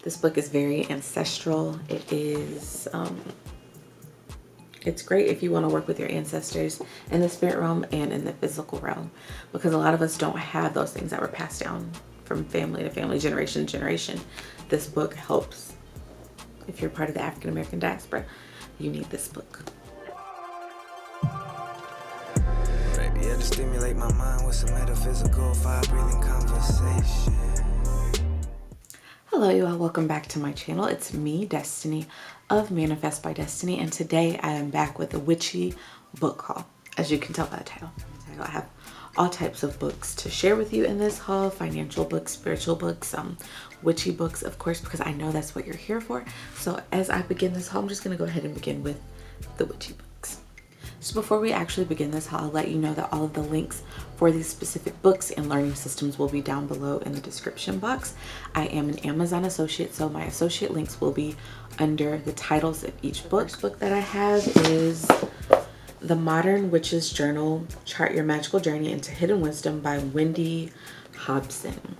This book is very ancestral. It is, it's great if you want to work with your ancestors in the spirit realm and in the physical realm, because a lot of us don't have those things that were passed down from family to family, generation to generation. This book helps. If you're part of the African American diaspora, you need this book. Baby, to stimulate my mind with some metaphysical, fire-breathing conversation. Hello, you all. Welcome back to my channel. It's me, Destiny of Manifest by Destiny, and today I am back with a Witchy book haul. As you can tell by the title, I have all types of books to share with you in this haul: financial books, spiritual books, witchy books, of course, because I know that's what you're here for. So as I begin this haul, I'm just going to go ahead and begin with the witchy books. So before we actually begin this haul, I'll let you know that all of the links for these specific books and learning systems will be down below in the description box. I am an Amazon associate, so my associate links will be under the titles of each book. The first book that I have is The Modern Witch's Journal, Chart Your Magical Journey into Hidden Wisdom by Wendy, Hobson.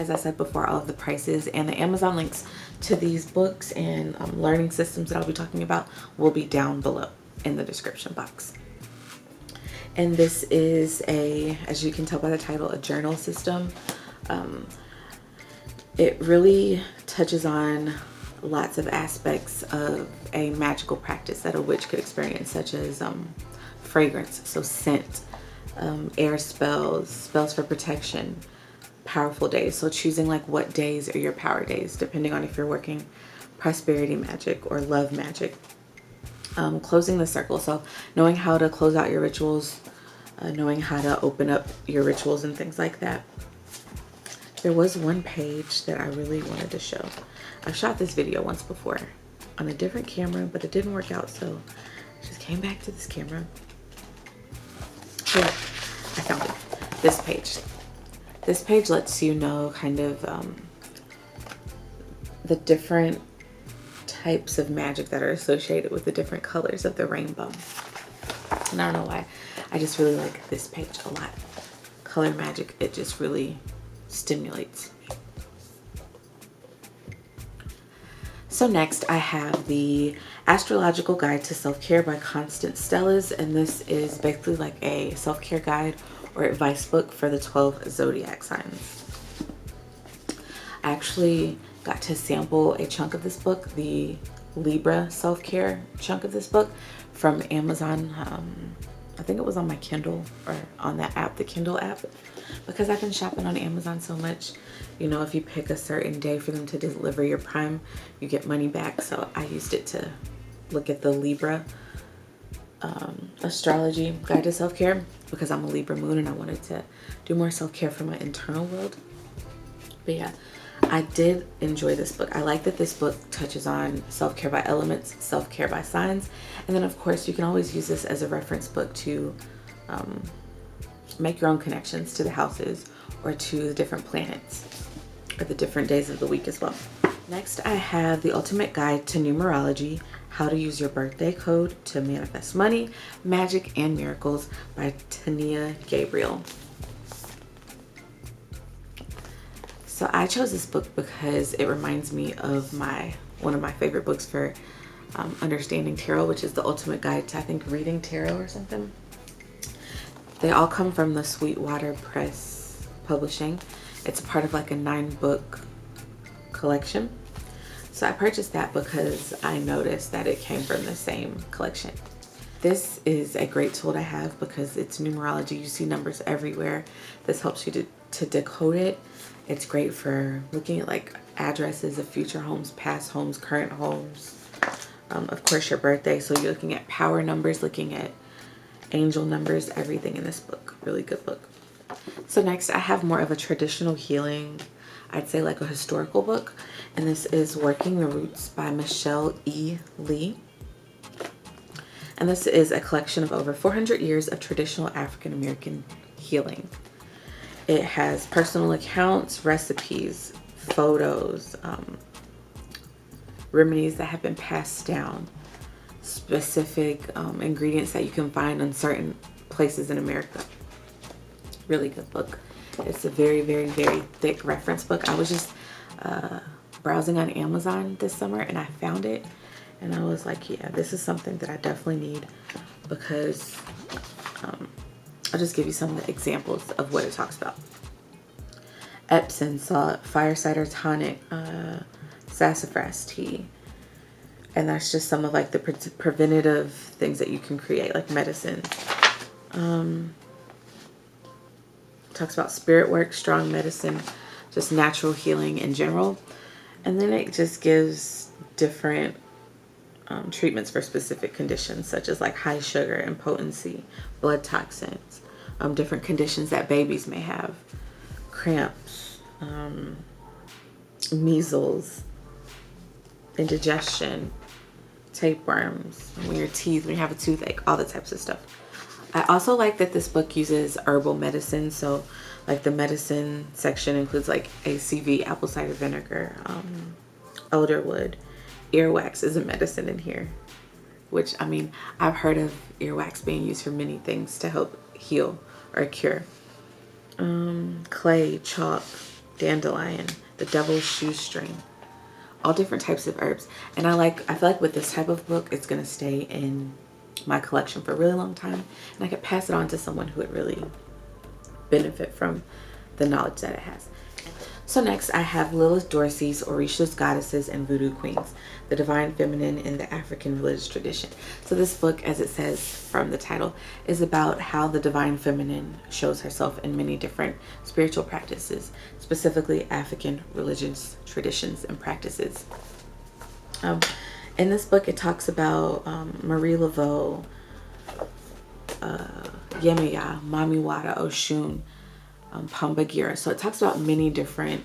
As I said before, all of the prices and the Amazon links to these books and learning systems that I'll be talking about will be down below in the description box. And this is as you can tell by the title, a journal system. It really touches on lots of aspects of a magical practice that a witch could experience, such as fragrance, so scent, air spells, spells for protection, powerful days. So choosing like what days are your power days, depending on if you're working prosperity magic or love magic. Closing the circle, so knowing how to close out your rituals, knowing how to open up your rituals and things like that. There was one page that I really wanted to show. I've shot this video once before on a different camera, but it didn't work out, so I just came back to this camera. Yeah, I found it. This page. This page lets you know kind of the different types of magic that are associated with the different colors of the rainbow. And I don't know why, I just really like this page a lot. Color magic, it just really stimulates. So next I have the Astrological Guide to Self-Care by Constance Stellas, and this is basically like a self-care guide or advice book for the 12 zodiac signs. I actually got to sample a chunk of this book, the Libra self-care chunk of this book, from Amazon. I think it was on my Kindle or on that app, the Kindle app, because I've been shopping on Amazon so much. You know, if you pick a certain day for them to deliver your Prime, you get money back. So I used it to look at the Libra Astrology Guide to Self-Care, because I'm a Libra moon and I wanted to do more self-care for my internal world. But yeah, I did enjoy this book. I like that this book touches on self-care by elements, self-care by signs, and then of course you can always use this as a reference book to make your own connections to the houses or to the different planets or the different days of the week as well. Next I have The Ultimate Guide to Numerology, How to Use Your Birthday Code to Manifest Money, Magic, and Miracles by Tania, Gabrielle. So I chose this book because it reminds me of one of my favorite books for understanding tarot, which is The Ultimate Guide to, I think, Reading Tarot or something. They all come from the Sweetwater Press Publishing. It's a part of like a 9-book collection. So I purchased that because I noticed that it came from the same collection. This is a great tool to have because it's numerology. You see numbers everywhere. This helps you to decode it. It's great for looking at like addresses of future homes, past homes, current homes. Of course, your birthday. So you're looking at power numbers, looking at angel numbers, everything in this book. Really good book. So next I have more of a traditional healing, I'd say like a historical book. And this is Working the Roots by Michelle E. Lee. And this is a collection of over 400 years of traditional African American healing. It has personal accounts, recipes, photos, remedies that have been passed down, specific ingredients that you can find in certain places in America. Really good book. It's a very, very, very thick reference book. I was just browsing on Amazon this summer, and I found it, and I was like, yeah, this is something that I definitely need, because I'll just give you some examples of what it talks about. Epsom salt, fire cider tonic, sassafras tea. And that's just some of like the preventative things that you can create, like medicine. Talks about spirit work, strong medicine, just natural healing in general. And then it just gives different treatments for specific conditions, such as like high sugar, impotency, blood toxins, different conditions that babies may have, cramps, measles, indigestion, tapeworms, when you have a toothache, all the types of stuff. I also like that this book uses herbal medicine. So like the medicine section includes like ACV, apple cider vinegar, elderwood. Earwax is a medicine in here, which, I mean, I've heard of earwax being used for many things to help heal or cure. Clay, chalk, dandelion, the devil's shoestring, all different types of herbs. And I feel like with this type of book, it's going to stay in my collection for a really long time, and I could pass it on to someone who would really benefit from the knowledge that it has. So next I have Lilith Dorsey's Orishas, Goddesses, and Voodoo Queens, the Divine Feminine in the African Religious Tradition. So this book, as it says from the title, is about how the Divine Feminine shows herself in many different spiritual practices, specifically African religious traditions and practices. In this book, it talks about Marie Laveau, Yemaya, Mamiwata, Oshun, Pambagira. So it talks about many different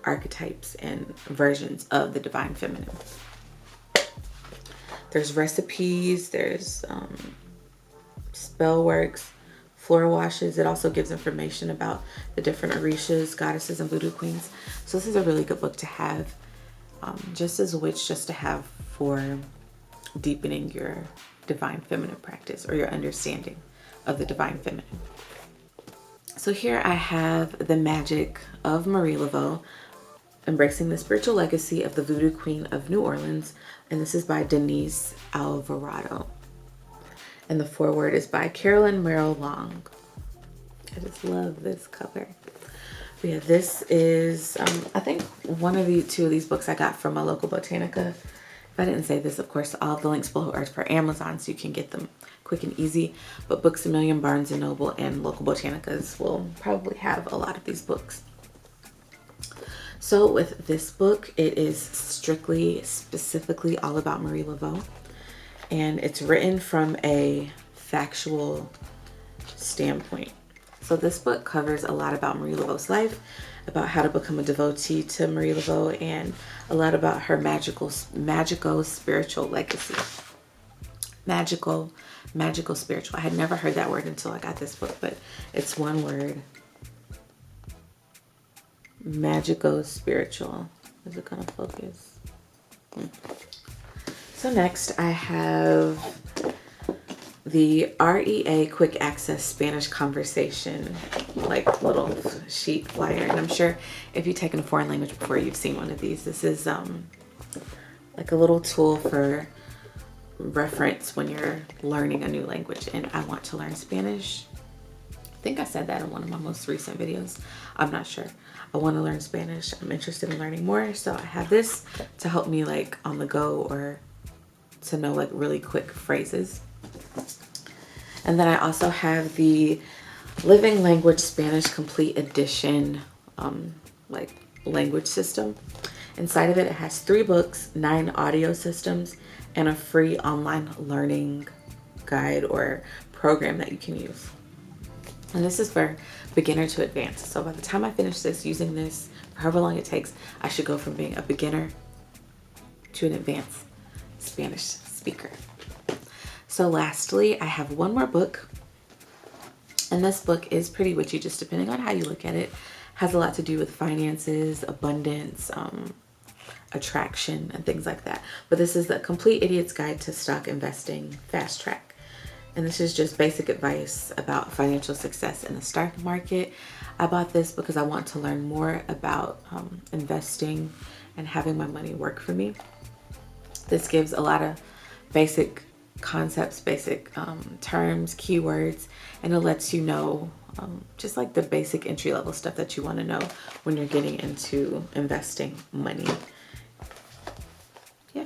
archetypes and versions of the Divine Feminine. There's recipes, there's spell works, floor washes. It also gives information about the different Orishas, Goddesses, and Voodoo Queens. So this is a really good book to have, just as a witch, just to have for deepening your Divine Feminine practice or your understanding of the Divine Feminine. So here I have The Magic of Marie Laveau, Embracing the Spiritual Legacy of the Voodoo Queen of New Orleans, and this is by Denise Alvarado. And the foreword is by Carolyn Long. I just love this cover. But yeah, this is, I think one of the two of these books I got from my local Botanica. If I didn't say this, of course, all the links below are for Amazon, so you can get them quick and easy. But Books A Million, Barnes & Noble, and local Botanicas will probably have a lot of these books. So with this book, it is specifically all about Marie Laveau. And it's written from a factual standpoint. So this book covers a lot about Marie Laveau's life, about how to become a devotee to Marie Laveau, and a lot about her magical spiritual legacy. Magical spiritual. I had never heard that word until I got this book, but it's one word. Magical spiritual. Is it gonna focus? So next I have the REA Quick Access Spanish Conversation, like little sheet flyer. And I'm sure if you've taken a foreign language before, you've seen one of these. This is like a little tool for reference when you're learning a new language. And I want to learn Spanish. I think I said that in one of my most recent videos. I'm not sure. I want to learn Spanish. I'm interested in learning more. So I have this to help me like on the go, or to know like really quick phrases. And then I also have the Living Language Spanish Complete Edition like language system. Inside of it, it has 3 books, 9 audio systems, and a free online learning guide or program that you can use. And this is for beginner to advanced. So by the time I finish this, using this, for however long it takes, I should go from being a beginner to an advanced Spanish speaker. So lastly, I have one more book. And this book is pretty witchy, just depending on how you look at it. Has a lot to do with finances, abundance, attraction, and things like that. But this is the Complete Idiot's Guide to Stock Investing Fast Track. And this is just basic advice about financial success in the stock market. I bought this because I want to learn more about investing and having my money work for me. This gives a lot of basic concepts, basic terms, keywords, and it lets you know just like the basic entry level stuff that you want to know when you're getting into investing money. Yeah.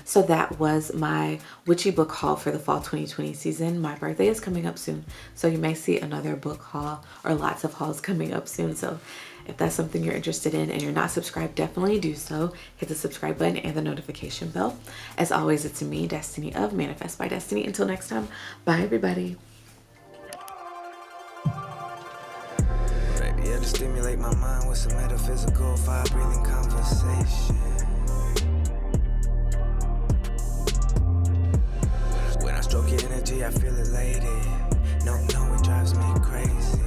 So that was my Witchy book haul for the fall 2020 season. My birthday is coming up soon, so you may see another book haul or lots of hauls coming up soon. So if that's something you're interested in and you're not subscribed, definitely do so. Hit the subscribe button and the notification bell. As always, it's me, Destiny of Manifest by Destiny. Until next time, bye everybody. Ready to stimulate my mind with some metaphysical, fire-breathing conversation. When I stroke your energy, I feel elated. No, it drives me crazy.